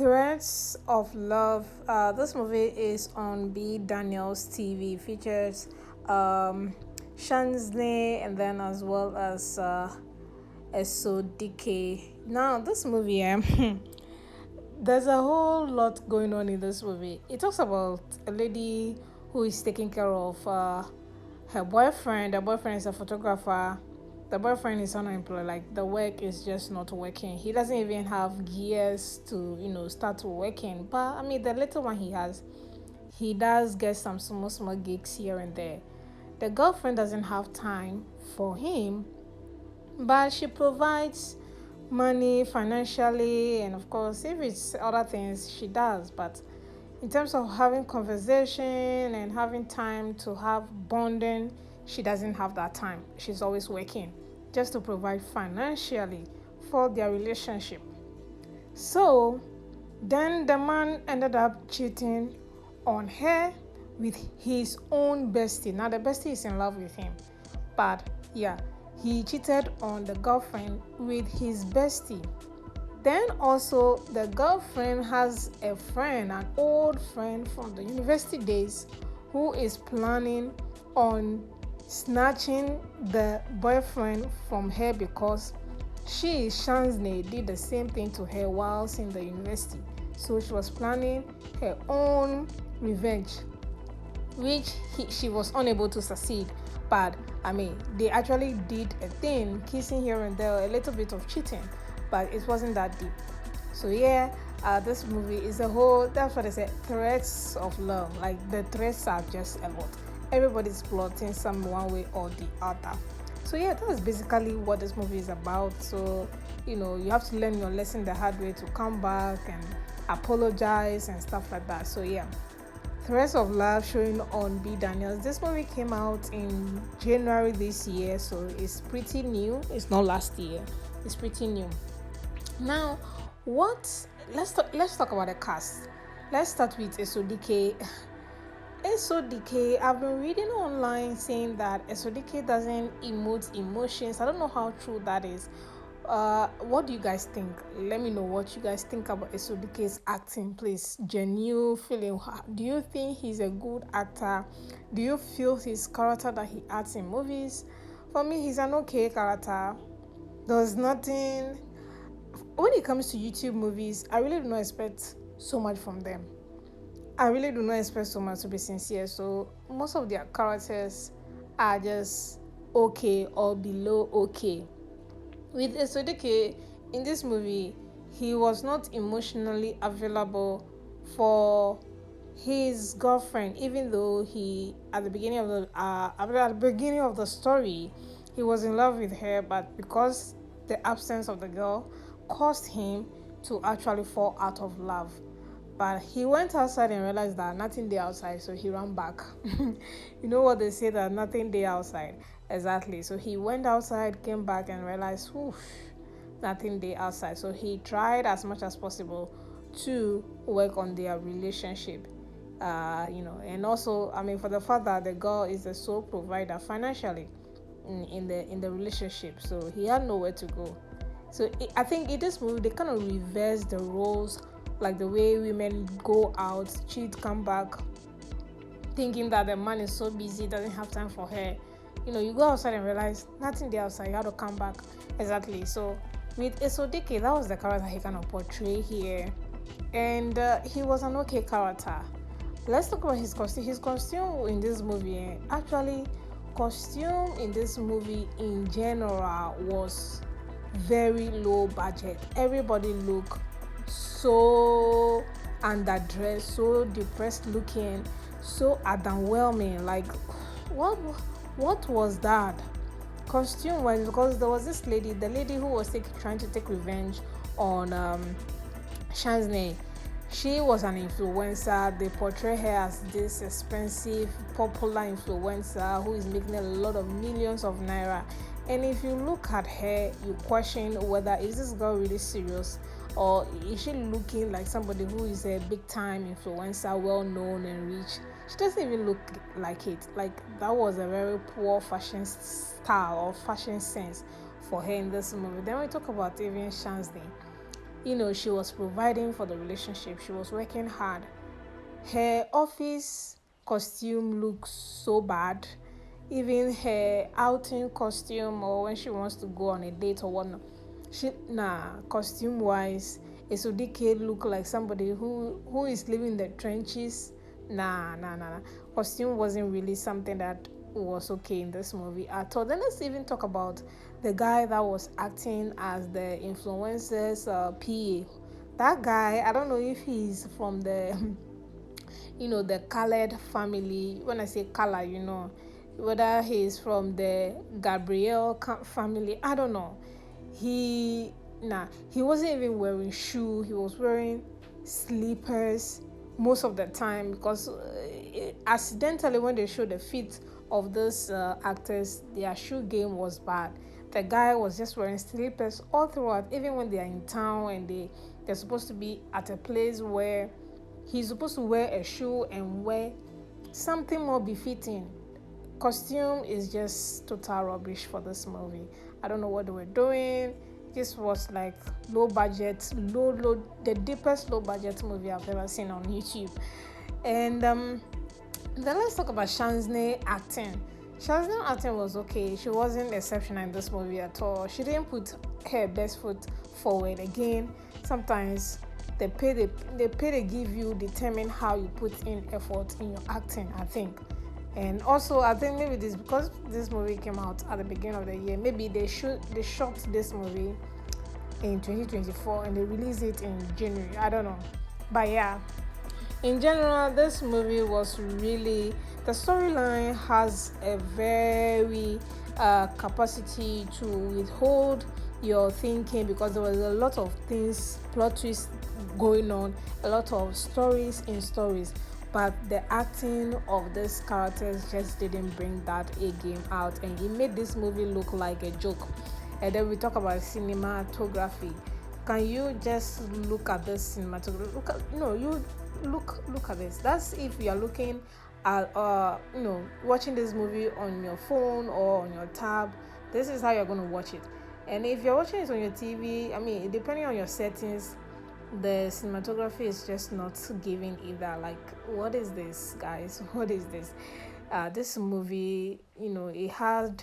Threads of Love. This movie is on B. Daniels TV. Features um, SHAZNAY and then as well as ESO DIKE. Now, this movie, there's a whole lot going on in this movie. It talks about a lady who is taking care of her boyfriend. The boyfriend is a photographer. The boyfriend is unemployed. Like, the work is just not working. He doesn't even have gears to start working. But I mean, the little one he has, he does get some small gigs here and there. The girlfriend doesn't have time for him, but she provides money financially, and of course if it's other things she does. But in terms of having conversation and having time to have bonding, she doesn't have that time. She's always working just to provide financially for their relationship. So then the man ended up cheating on her with his own bestie. Now the bestie is in love with him, but yeah, he cheated on the girlfriend with his bestie. Then also the girlfriend has a friend, an old friend from the university days, who is planning on snatching the boyfriend from her because she, SHAZNAY, did the same thing to her whilst in the university. So she was planning her own revenge, which she was unable to succeed. But I mean, they actually did a thing, kissing here and there, a little bit of cheating, but it wasn't that deep. So yeah, this movie is a whole, that's what I said, threads of love. Like, the threads are just a lot. Everybody's plotting some one way or the other. So yeah, that's basically what this movie is about. So you have to learn your lesson the hard way to come back and apologize and stuff like that. So yeah, Threads of Love, showing on B. Daniels. This movie came out in January this year, so it's pretty new. It's not last year. It's pretty new. Now, let's talk about the cast. Let's start with ESO DIKE. ESO DIKE, I've been reading online saying that ESO DIKE doesn't emote emotions. I don't know how true that is. What do you guys think? Let me know what you guys think about ESO DIKE's acting, please. Genuine feeling. Do you think he's a good actor? Do you feel his character that he acts in movies? For me, he's an okay character. There's nothing. When it comes to YouTube movies, I really do not expect so much from them. I really do not expect so much, to be sincere. So most of their characters are just okay or below okay. With ESO DIKE, in this movie, he was not emotionally available for his girlfriend, even though he at the beginning of the story, he was in love with her, but because the absence of the girl caused him to actually fall out of love. But he went outside and realized that nothing there outside, so he ran back. You know what they say, that nothing there outside. Exactly. So he went outside, came back, and realized, nothing there outside. So he tried as much as possible to work on their relationship. And also, I mean, for the fact that the girl is the sole provider financially in the relationship, so he had nowhere to go. So I think in this movie they kind of reverse the roles, like the way women go out, cheat, come back, thinking that the man is so busy, doesn't have time for her. You go outside and realize nothing there outside, you have to come back. Exactly. So with ESO DIKE, that was the character he kind of portrayed here, and he was an okay character. Let's talk about his costume. His costume in this movie, actually, costume in this movie in general was very low budget. Everybody looked so underdressed, so depressed looking, so underwhelming. Like, what was that costume wise? Because there was this lady, the lady who was trying to take revenge on SHAZNAY. She was an influencer. They portray her as this expensive, popular influencer who is making a lot of millions of naira. And if you look at her, you question whether is this girl really serious, or is she looking like somebody who is a big time influencer, well known and rich. She doesn't even look like it. Like, that was a very poor fashion style or fashion sense for her in this movie. Then we talk about even SHAZNAY. she was providing for the relationship. She was working hard. Her office costume looks so bad. Even her outing costume, or when she wants to go on a date or whatnot, costume wise, DIKE look like somebody who is living in the trenches. Nah. Costume wasn't really something that was okay in this movie at all. Then let's even talk about the guy that was acting as the influencer's PA. That guy, I don't know if he's from the the colored family. When I say color, whether he's from the Gabriel family, I don't know. He wasn't even wearing shoe. He was wearing slippers most of the time, because accidentally, when they showed the feet of those actors, their shoe game was bad. The guy was just wearing slippers all throughout, even when they are in town and they're supposed to be at a place where he's supposed to wear a shoe and wear something more befitting. Costume is just total rubbish for this movie. I don't know what they were doing. This was like low budget, the deepest low budget movie I've ever seen on YouTube. And then let's talk about SHAZNAY acting. SHAZNAY acting was okay. She wasn't exceptional in this movie at all. She didn't put her best foot forward. Again, sometimes the pay they give you determine how you put in effort in your acting, I think. And also, I think maybe this, because this movie came out at the beginning of the year, maybe they shot this movie in 2024 and they released it in January. I don't know. But yeah, in general, this movie was really, the storyline has a very capacity to withhold your thinking, because there was a lot of things, plot twists going on, a lot of stories in stories, but the acting of these characters just didn't bring that A game out, and it made this movie look like a joke. And then we talk about cinematography. Can you just look at this cinematography? Look at this. That's if you are looking at watching this movie on your phone or on your tab. This is how you're going to watch it. And if you're watching it on your TV, depending on your settings, the cinematography is just not giving either. Like, what is this, guys? What is this? This movie, it had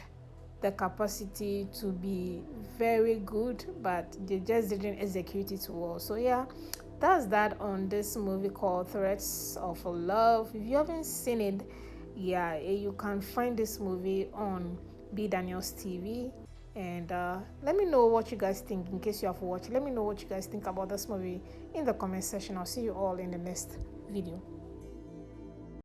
the capacity to be very good, but they just didn't execute it well. So yeah, that's that on this movie called Threats of Love. If you haven't seen it, yeah, you can find this movie on B Daniels TV. And let me know what you guys think. In case you have watched, let me know what you guys think about this movie in the comment section. I'll see you all in the next video.